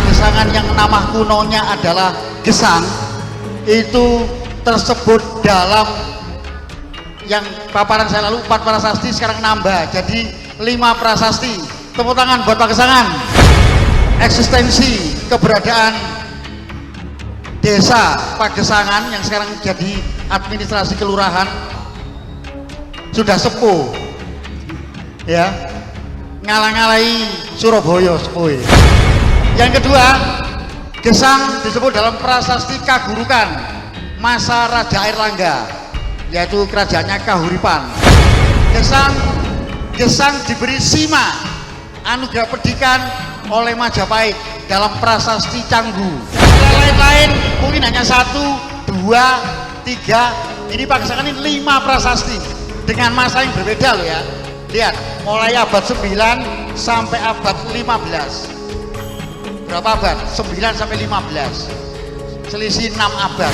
Pagesangan yang nama kunonya adalah Gesang itu tersebut dalam yang paparan saya lalu 4 prasasti, sekarang nambah jadi 5 prasasti. Tepuk tangan buat Pagesangan. Eksistensi keberadaan desa Pagesangan yang sekarang jadi administrasi kelurahan sudah sepuh ya, ngalang-ngalai Surabaya sepuh. Yang kedua, Gesang disebut dalam prasasti Kagurukan masa Raja Airlangga, yaitu kerajaannya Kahuripan. Gesang diberi sima anugerah pendidikan oleh Majapahit dalam prasasti Canggu. Lain-lain mungkin hanya 1, 2, 3. Ini Pagesangan ini 5 prasasti dengan masa yang berbeda loh ya. Lihat, mulai abad 9 sampai abad 15. Berapa abad? 9 sampai 15. Selisih 6 abad.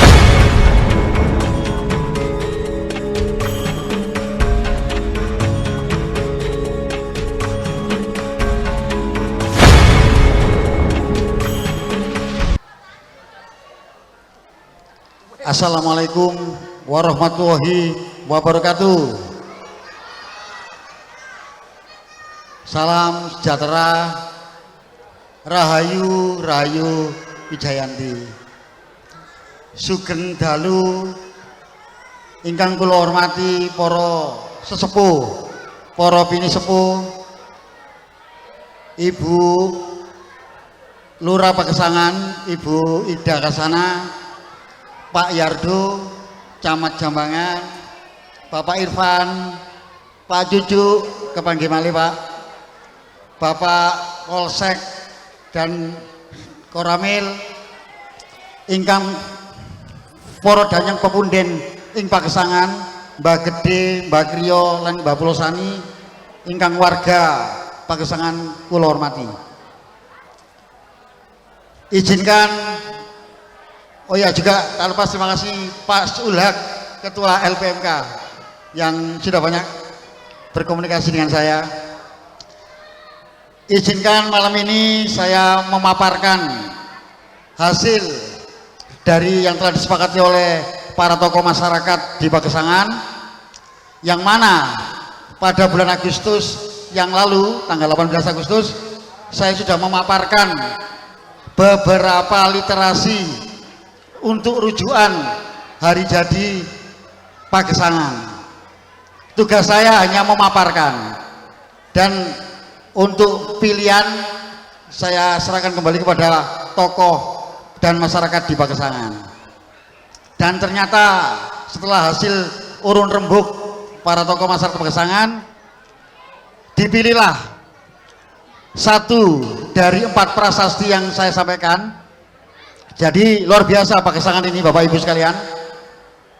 Assalamualaikum warahmatullahi wabarakatuh. Salam sejahtera, Rahayu Rahayu Wijayanti. Sugeng dalu ingkang kula hormati para sesepuh, para bini sepuh, Ibu Lurah Pagesangan, Ibu Ida Kasana, Pak Yardo, Camat Jambangan, Bapak Irfan, Pak Cucu, kepanggih malih Pak, Bapak Polsek dan Koramil, ingkang para danyang pepunden ing Pagesangan, Mbah Gede, Mbah Kriyo lan Mbah Pulosani, ingkang warga Pagesangan kula hormati. Izinkan, oh ya juga tak lepas terima kasih Pak Sulhak, Ketua LPMK yang sudah banyak berkomunikasi dengan saya. Izinkan malam ini saya memaparkan hasil dari yang telah disepakati oleh para tokoh masyarakat di Pagesangan, yang mana pada bulan Agustus yang lalu, tanggal 18 Agustus, saya sudah memaparkan beberapa literasi untuk rujukan hari jadi Pagesangan. Tugas saya hanya memaparkan, dan untuk pilihan saya serahkan kembali kepada tokoh dan masyarakat di Pagesangan. Dan ternyata setelah hasil urun rembuk para tokoh masyarakat Pagesangan, dipilihlah 1 dari 4 prasasti yang saya sampaikan. Jadi luar biasa Pagesangan ini Bapak Ibu sekalian.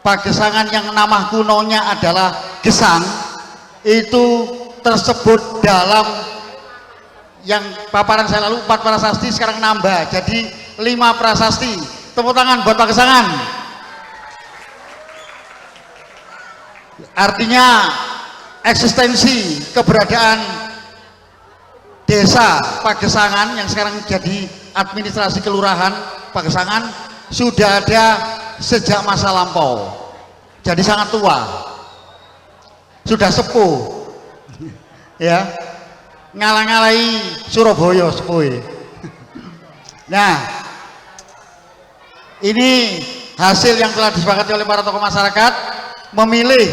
Pagesangan yang nama kunonya adalah Gesang itu tersebut dalam yang paparan saya lalu 4 prasasti, sekarang nambah jadi 5 prasasti. Tepuk tangan buat Pagesangan. Artinya eksistensi keberadaan desa Pagesangan yang sekarang jadi administrasi kelurahan Pagesangan sudah ada sejak masa lampau, jadi sangat tua, sudah sepuh ya, ngalang-ngalai Surabaya sepuh. Nah, ini hasil yang telah disepakati oleh para tokoh masyarakat, memilih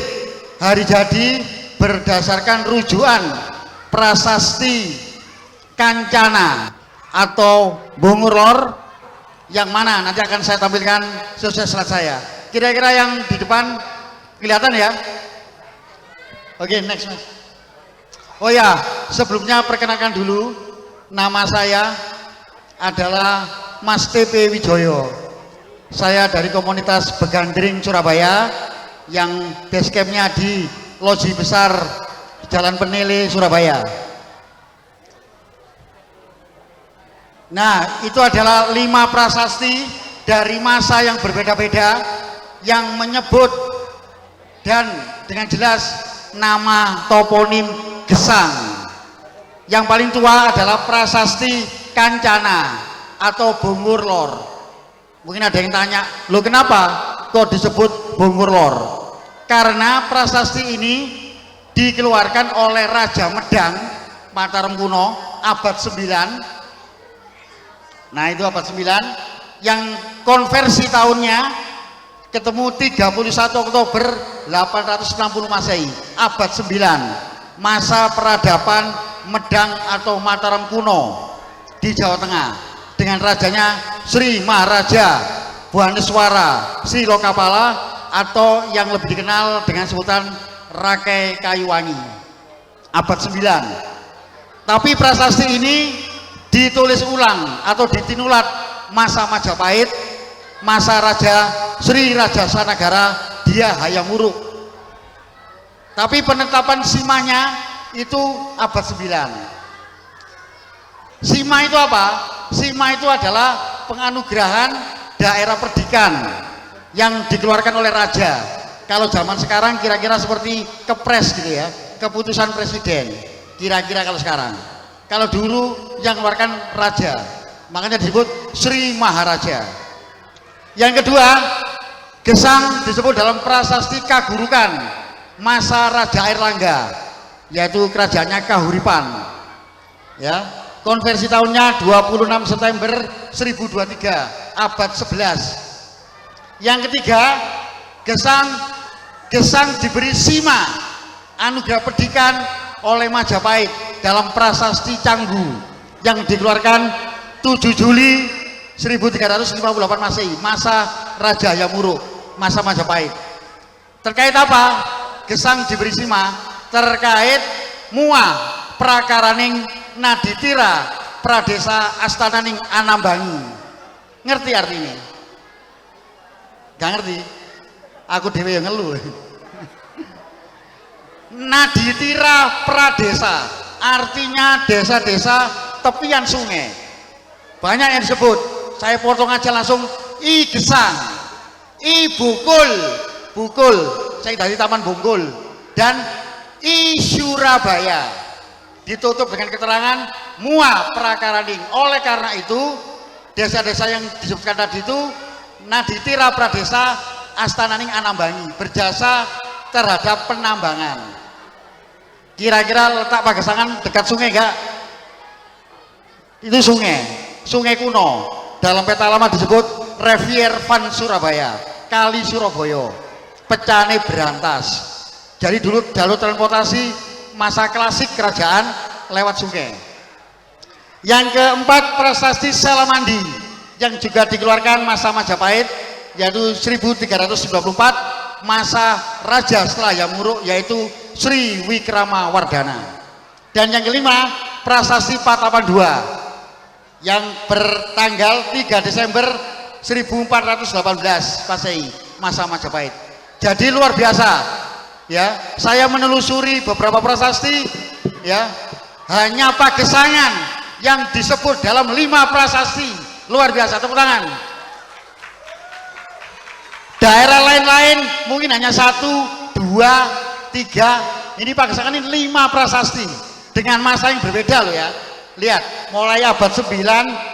hari jadi berdasarkan rujukan prasasti Kancana atau Bongurlor, yang mana nanti akan saya tampilkan sesuai slide saya. Kira-kira yang di depan kelihatan ya? Oke, next mas. Oh ya, sebelumnya perkenalkan dulu, nama saya adalah Mas TP Wijoyo. Saya dari komunitas Begandring Surabaya yang basecampnya di Loji Besar Jalan Penele Surabaya. Nah, itu adalah 5 prasasti dari masa yang berbeda-beda yang menyebut dan dengan jelas nama toponim Gesang. Yang paling tua adalah prasasti Kancana atau Bungur Lor. Mungkin ada yang tanya, lo kenapa kok disebut Bungur Lor? Karena prasasti ini dikeluarkan oleh Raja Medang Mataram kuno abad 9. Nah itu abad 9 yang konversi tahunnya ketemu 31 Oktober 860 Masehi, abad 9, masa peradaban Medang atau Mataram kuno di Jawa Tengah dengan rajanya Sri Maharaja Buaneswara Sri Lokapala atau yang lebih dikenal dengan sebutan Rakai Kayuwangi, abad 9. Tapi prasasti ini ditulis ulang atau ditinulat masa Majapahit, masa Raja Sri Raja Sanagara Dia Hayam Wuruk. Tapi penetapan simanya itu abad 9. Sima itu apa? Sima itu adalah penganugerahan daerah perdikan yang dikeluarkan oleh raja. Kalau zaman sekarang kira-kira seperti kepres gitu ya, keputusan presiden. Kira-kira kalau sekarang. Kalau dulu yang mengeluarkan raja, makanya disebut Sri Maharaja. Yang kedua, gesang disebut dalam prasasti Kagurukan masa Raja Airlangga, yaitu kerajaannya Kahuripan. Ya, konversi tahunnya 26 September 1023, abad 11. Yang ketiga, gesang diberi sima anugerah pendidikan oleh Majapahit dalam prasasti Canggu yang dikeluarkan 7 Juli 1358 Masehi, masa Raja Hayam Wuruk, masa Majapahit. Terkait apa? Gesang diberi sima terkait mua prakaraning Naditira Pradesa Astananing Anambangi. Ngerti artinya? Gak ngerti? Aku dewe yang ngeluh. Naditira Pradesa artinya desa-desa tepian sungai. Banyak yang disebut, saya potong aja langsung. I Gesang, I Bukul, saya dari Taman Bungkul, dan I Surabaya ditutup dengan keterangan mua prakaraning. Oleh karena itu desa-desa yang disebutkan tadi itu Naditira Pradesa Astananing Anambangi, berjasa terhadap penambangan. Kira-kira letak Pagesangan dekat sungai enggak? Itu sungai kuno, dalam peta lama disebut Rivier van Surabaya, Kali Surabaya, pecane berantas. Jadi dulu jalur transportasi masa klasik kerajaan lewat sungai. Yang keempat, prasasti Salamandi yang juga dikeluarkan masa Majapahit, yaitu 1394, masa Raja setelah Hayam Wuruk, yaitu Sri Wikramawardhana. Dan yang kelima, prasasti Patapan II yang bertanggal 3 Desember 1418 Masehi, masa Majapahit. Jadi luar biasa ya, saya menelusuri beberapa prasasti ya, hanya Pagesangan yang disebut dalam 5 prasasti. Luar biasa, tepuk tangan. Daerah lain-lain mungkin hanya 1, 2, 3. Ini Pagesangan ini 5 prasasti dengan masa yang berbeda loh ya. Lihat, mulai abad 9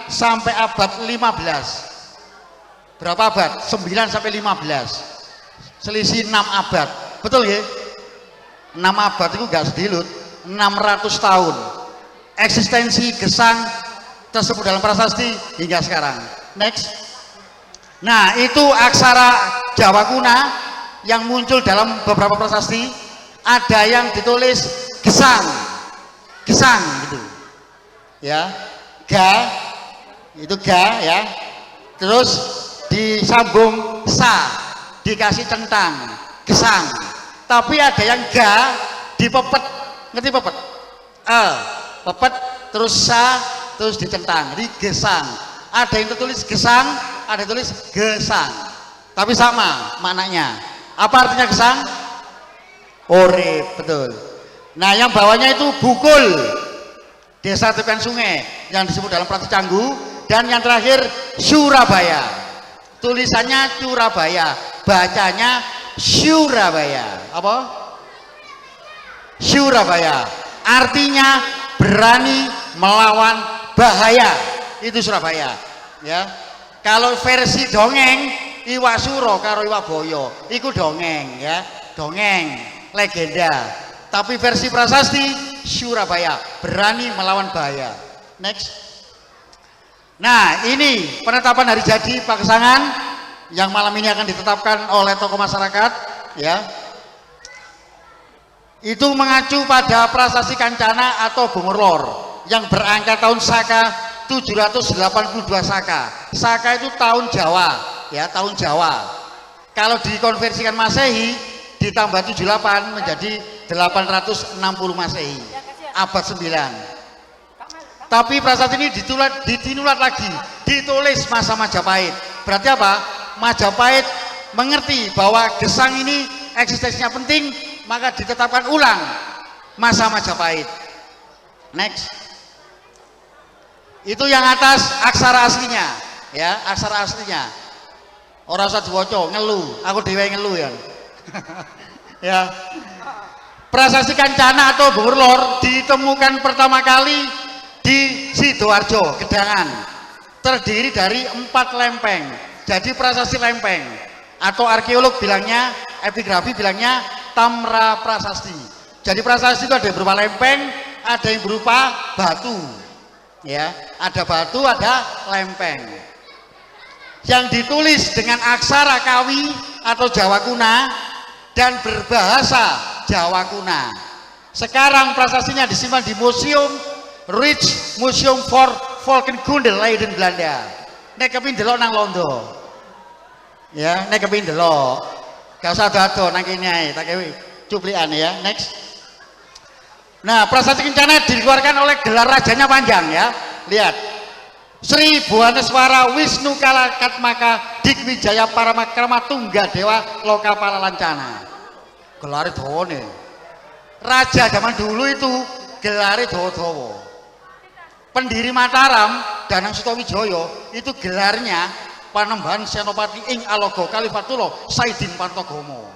sampai abad 15. Berapa abad? 9 sampai 15. Selisih 6 abad. Betul ya? 6 abad itu enggak sedilut, 600 tahun. Eksistensi gesang tersebut dalam prasasti hingga sekarang. Next. Nah, itu aksara Jawa kuna yang muncul dalam beberapa prasasti. Ada yang ditulis gesang gitu. Ya, itu ga ya, terus disambung sa, dikasih centang, gesang. Tapi ada yang ga dipepet, ngerti pepet? Pepet terus sa, terus dicentang, jadi gesang. Ada yang tertulis gesang, ada yang tulis gesang, tapi sama maknanya. Apa artinya gesang? Urip, betul. Nah, yang bawahnya itu Bukul, desa tepian sungai yang disebut dalam prasasti Canggu. Dan yang terakhir Surabaya, tulisannya Surabaya, bacanya Surabaya. Apa? Surabaya artinya berani melawan bahaya, itu Surabaya. ya. Kalau versi dongeng Iwak Suro karo Iwak Boyo iku dongeng ya, dongeng legenda. Tapi versi prasasti Surabaya, berani melawan bahaya. Next. Nah, ini penetapan hari jadi Pagesangan yang malam ini akan ditetapkan oleh tokoh masyarakat ya. Itu mengacu pada prasasti Kancana atau Bungurlor yang berangka tahun Saka 782 Saka. Saka itu tahun Jawa ya, tahun Jawa. Kalau dikonversikan Masehi ditambah 78 menjadi 860 Masehi, abad 9. Tapi prasasti ini ditinulat lagi, ditulis masa Majapahit. Berarti apa? Majapahit mengerti bahwa gesang ini eksistensinya penting, maka ditetapkan ulang masa Majapahit. Next. Itu yang atas aksara aslinya ya, aksara aslinya. Ora usah diwaca, ngeluh. Aku dhewe ngeluh ya. Ya. Prasasti Kancana atau Bungurlor ditemukan pertama kali di Sidoarjo, Gedangan. Terdiri dari 4 lempeng. Jadi prasasti lempeng atau arkeolog bilangnya, epigrafi bilangnya Tamra Prasasti. Jadi prasasti itu ada yang berupa lempeng, ada yang berupa batu. Ya, ada batu, ada lempeng. Yang ditulis dengan aksara Kawi atau Jawa Kuna dan berbahasa Jawa Kuna. Sekarang prasastinya disimpan di Museum Rich Museum for Volkenkunde Leiden Belanda. Nek kepin delok nang Londo. Ya, nek kepin delok. Gak usah ado nang kene ae, tak kewe cuplikan ya. Next. Nah, prasasti Kencana dikeluarkan oleh gelar rajanya panjang ya. Lihat. Sri Buaneswara Wisnu Kalakatmaka Dikwijaya Paramakrama Tungga Dewa Loka Palalancana. Gelar dawane. Raja zaman dulu itu gelar dawa-dawa. Pendiri Mataram Danang Sutawijaya itu gelarnya Panembahan Senopati ing Alogo Kalifatullah Saidin Pantogomo.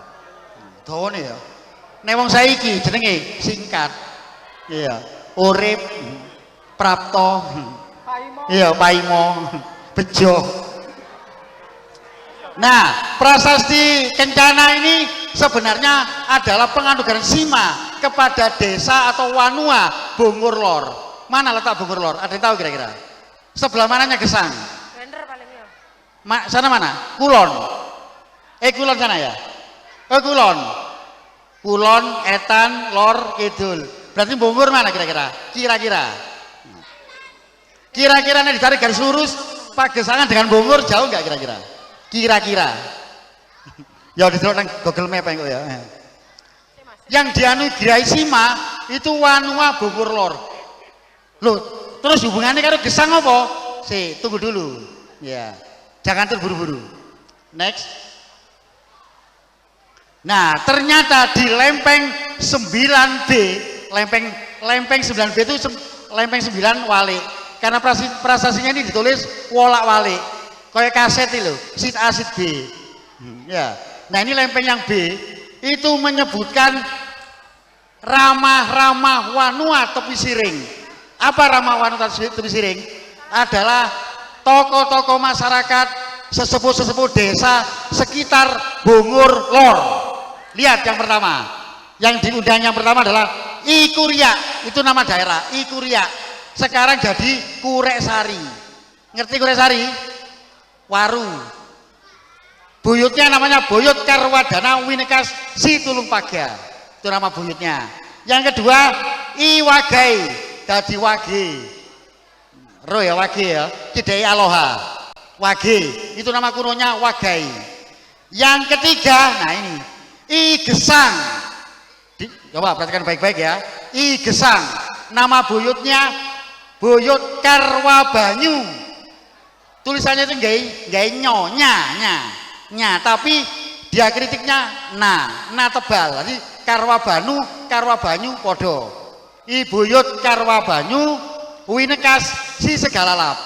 Dawane ya. Nek wong saiki jenenge singkat. Iya, Urip, Prapto, iya, Paimo, Bejo. Nah, prasasti Kencana ini sebenarnya adalah penganugeraan Sima kepada desa atau Wanua Bungurlor. Mana letak Bungurlor? Ada yang tahu kira-kira? Sebelah mananya Gesang? Sana mana? Kulon. Kulon sana ya? Kulon. Kulon, Etan, Lor, Kidul. Berarti Bungur mana kira-kira? Kira-kira. Kira-kira nih ditarik garis lurus Pagesangan dengan Bungur jauh nggak kira-kira? Kira-kira. Ya ditelok nang Google Map kok ya. Yang dianugerahi Sima itu Wanua Bungurlor. Loh, terus hubungannya karo Gesang apa? Tunggu dulu. Ya. Jangan terburu-buru. Next. Nah, ternyata di lempeng 9B, lempeng 9B itu lempeng 9 walik. Karena prasastinya ini ditulis wolak-walik. Kayak kaset itu, sit A sit B. Ya. Nah, ini lempeng yang B itu menyebutkan ramah-ramah Wanua Tepi Siring. Apa ramah Wanua Tepi Siring? Adalah tokoh-tokoh masyarakat, sesepuh-sesepuh desa sekitar Bungurlor. Lihat yang pertama, yang diundang yang pertama adalah Ikuria, itu nama daerah Ikuria. Sekarang jadi Kureksari. Ngerti Kureksari? Waru. Buyutnya namanya Boyut Karwadana Winekas Situlumpaga. Itu nama buyutnya. Yang kedua Iwagai, dadi Wage. Roh ya Wage ya, Cidai Aloha. Wage, itu nama kunonya Wagai. Yang ketiga, nah ini I Gesang. Coba perhatikan baik-baik ya. I Gesang. Nama buyutnya Boyut Karwabanyu. Tulisannya itu nggak nya, tapi dia kritiknya na tebal. Jadi Karwabanyu podo. I Boyut Karwabanyu Winekas si segala lap.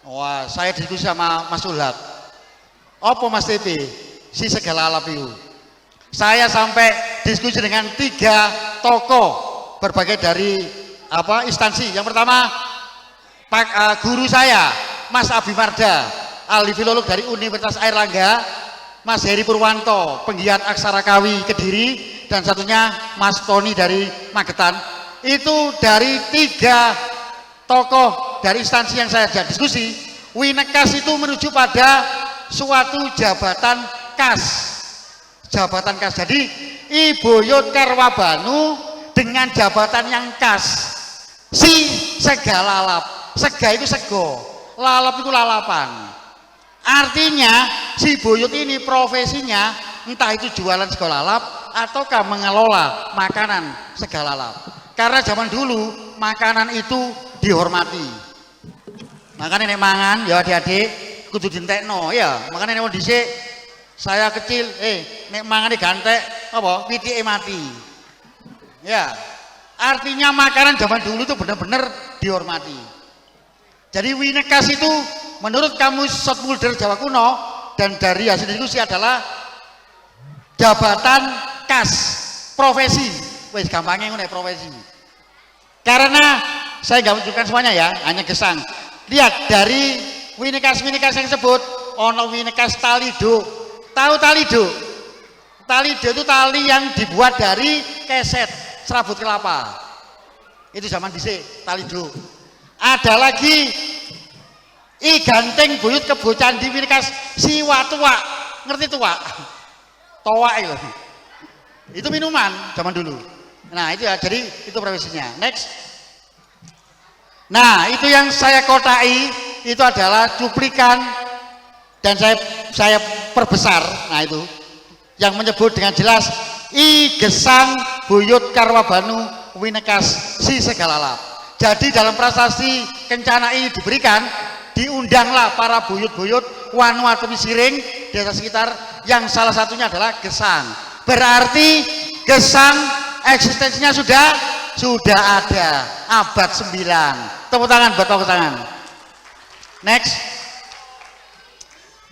Wah, saya diskusi sama Mas Ulhak. Apa Mas TP? Si segala lap itu. Saya sampai diskusi dengan 3 tokoh berbagai dari instansi. Yang pertama guru saya Mas Abimarda, ahli filolog dari Universitas Airlangga, Mas Heri Purwanto, penggiat aksara Kawi Kediri, dan satunya Mas Tony dari Magetan. Itu dari 3 tokoh dari instansi yang saya ajak diskusi. Winekas itu menuju pada suatu jabatan kas. Jabatan kas. Jadi Iboyo Karwabanu dengan jabatan yang kas. Si segalalap. Sega itu sego, lalap itu lalapan. Artinya si Boyot ini profesinya entah itu jualan sego lalap ataukah mengelola makanan sega lalap. Karena zaman dulu makanan itu dihormati. Makanya nek mangan ya adik-adik kudu dientekno ya. Makanya nek dhisik saya kecil nek mangane gantek apa pitike mati. Ya. Artinya makanan zaman dulu itu benar-benar dihormati. Jadi Winekas itu menurut kamus Sotmulder Jawa Kuno dan dari hasil diskusi adalah jabatan kas, profesi. Wes gampangnya ngono profesi. Karena saya nggak menunjukkan semuanya ya, hanya gesang. Lihat dari Winekas yang sebut ono Winekas Talido. Tahu Talido? Talido itu tali yang dibuat dari keset serabut kelapa. Itu zaman dhisik Talido. Ada lagi I ganteng buyut kebocan di Winekas siwa tua. Ngerti tua? Toa itu. Itu minuman zaman dulu. Nah, itu ya, jadi itu profesinya. Next. Nah, itu yang saya kotai itu adalah cuplikan dan saya perbesar. Nah, itu yang menyebut dengan jelas I Gesang Buyut Karwabanu Winekas Si Segalalap. Jadi dalam prasasti kencana ini diberikan, diundanglah para buyut-buyut Wanuatu Siring desa sekitar yang salah satunya adalah Gesang. Berarti Gesang eksistensinya sudah ada abad 9. Tepuk tangan buat tepuk tangan. Next.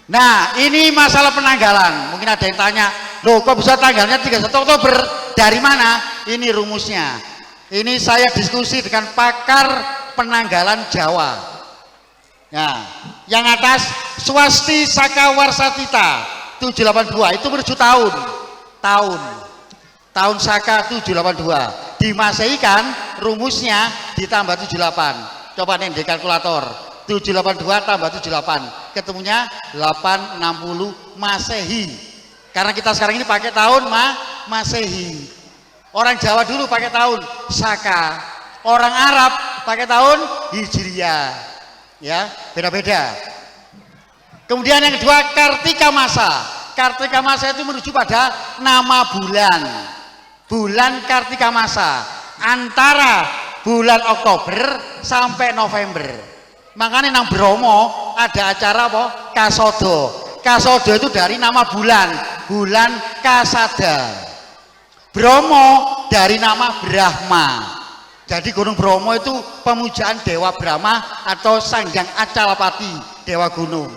Nah, ini masalah penanggalan. Mungkin ada yang tanya, loh kok bisa tanggalnya 31 Oktober? Dari mana? Ini rumusnya. Ini saya diskusi dengan pakar penanggalan Jawa. Nah, yang atas Swasti Saka Warsatita 782 itu menuju tahun Saka 782. Dimaseikan rumusnya ditambah 78. Coba nih di kalkulator. 782 tambah 78 ketemunya 860 Masehi. Karena kita sekarang ini pakai tahun Masehi. Orang Jawa dulu pakai tahun Saka, orang Arab pakai tahun Hijriyah. Ya, beda-beda. Kemudian yang kedua Kartika Masa. Kartika Masa itu menuju pada nama bulan. Bulan Kartika Masa antara bulan Oktober sampai November. Makanya nang Bromo ada acara apa? Kasodo. Kasodo itu dari nama bulan Kasada. Bromo dari nama Brahma. Jadi Gunung Bromo itu pemujaan Dewa Brahma atau Sanghyang Acalapati, Dewa Gunung.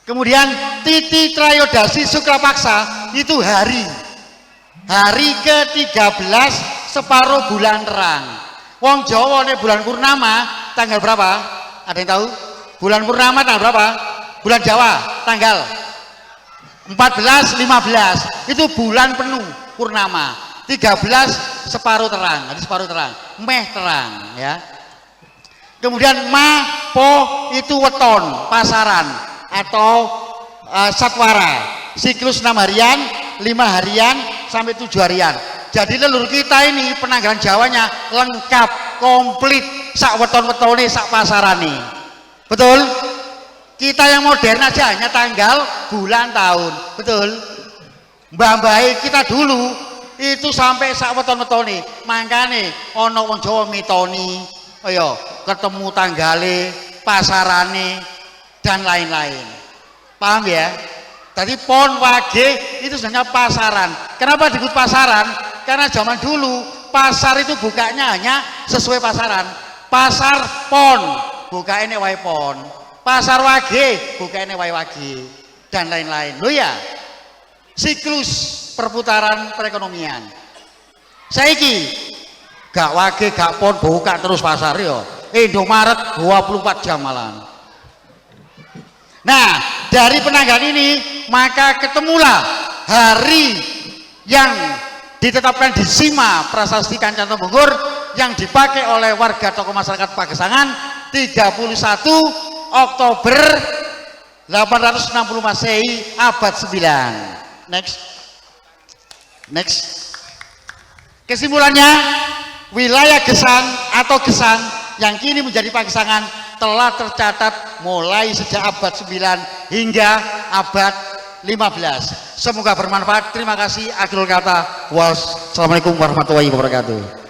Kemudian Titi Trayodasi Suklapaksa itu hari ke-13 separuh bulan terang. Wong Jawa nih bulan purnama tanggal berapa? Ada yang tahu? Bulan purnama tanggal berapa? Bulan Jawa tanggal 14, 15 itu bulan penuh purnama. 13 separuh terang, jadi separuh terang, meh terang ya. Kemudian po itu weton, pasaran atau satwara. Siklus 6 harian, 5 harian sampai 7 harian. Jadi leluhur kita ini penanggalan Jawanya lengkap, komplit, sak weton-wetone, sak pasarane. Betul? Kita yang modern aja hanya tanggal, bulan, tahun. Betul? Mbah-mbah kita dulu itu sampai sak weton-wetone. Mangkane ana wong Jawa mitoni, ayo ketemu tanggale, pasarane dan lain-lain. Paham ya? Tadi pon wage itu sebenarnya pasaran. Kenapa disebut pasaran? Karena zaman dulu pasar itu bukanya hanya sesuai pasaran. Pasar pon, bukanya wae pon. Pasar wage, bukanya wae wage dan lain-lain. Loh ya, siklus perputaran perekonomian. Saiki gak wage, gak pon, buka terus pasar yo. Indomaret 24 jam malam. Nah, dari penanggalan ini maka ketemulah hari yang ditetapkan di SIMA Prasasti Kancan Temenggur yang dipakai oleh warga tokoh masyarakat Pagesangan 31 Oktober 860 Masehi abad 9. Next. Kesimpulannya, wilayah Gesang atau Gesang yang kini menjadi Pagesangan telah tercatat mulai sejak abad 9 hingga abad 15. Semoga bermanfaat. Terima kasih. Akhirul kata. Wassalamualaikum warahmatullahi wabarakatuh.